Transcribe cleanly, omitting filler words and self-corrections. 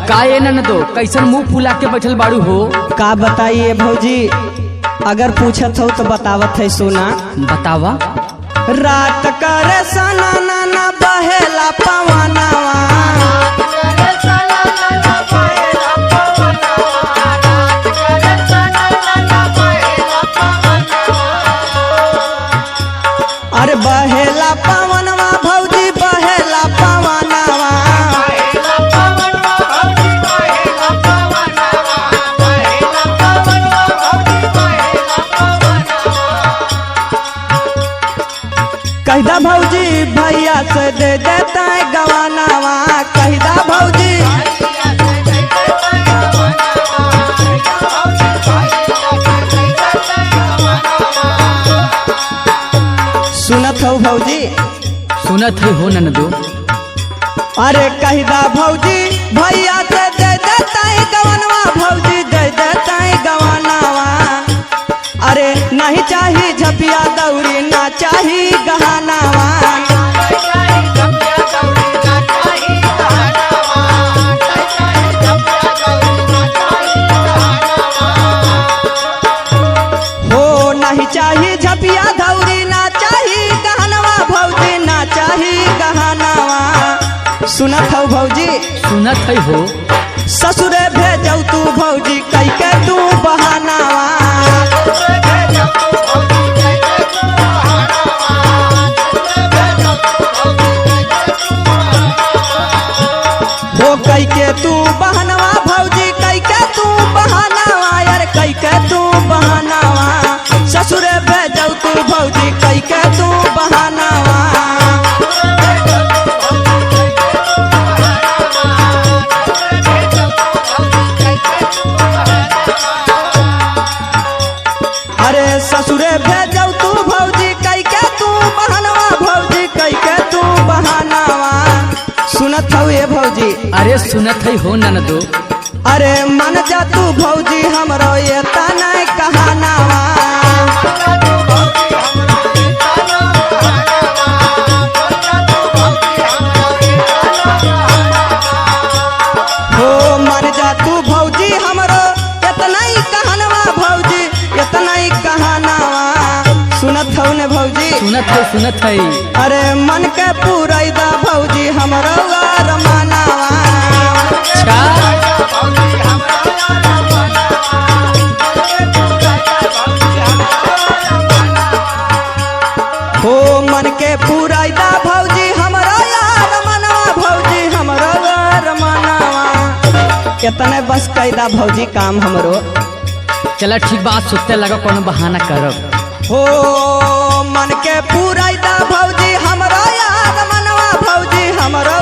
का ये ननदो कैसन मुंह फुला के बैठल बाड़ू हो? का बताइए भौजी, अगर पूछत हो तो बतावत है सुना। बतावा। रात करे सना नाना बहेला पवनवा, अरे बहेला पवनवा भौजी बहेला पवनवा, कहदा भौजी भैया से दे देता है गवानावा, कहदा भौजी सुनत हो भौजी? सुनत हो ननदो। अरे कहदा भौजी भैया से दे देता है गवानवा, भौजी दे देता है गवानावा, अरे नहीं चाहिए झपिया दौड़ी ना चाहिए गहनावा, हो नहीं चाहिए झपिया दौड़ी ना चाहिए गहनवा, भौजी ना चाहिए गहनावा। सुनत हो भौजी? सुनत हो। ससुरे भेजौ तू भौजी कई के तू बहानावा, हो कई के तू बहनवा भौजी कई के तू बहानावा, यार कई के तू बहानावा, ससुरे भेजौ तू भौजी कई के तू बहानावा। अरे ससुरे भेजौ तू भौजी कई के तू बहानावा, भौजी कई के तू बहानावा। सुनत हो ये भौजी? अरे सुनत हो ननदो। अरे मन जा तू भौजी हमरो ये तना कहानावा, हो मन जा तू भौजी हमरो इतना ही कहनवा, भौजी इतना ही कहानावा। सुनत हो ने भौजी? सुनत है। अरे मन के पूरैदा भौजी हमरो रमानावा, हो मन के पूरैदा भौजी हमरो यार मनवा, भौजी हमरो यार मनवा। कितने बस कैदा भौजी काम हमरो। चला ठीक बात सुनते लगा कोनो बहाना करब। हो मन के पूरैदा भौजी हमरो यार मनवा, भौजी हमरो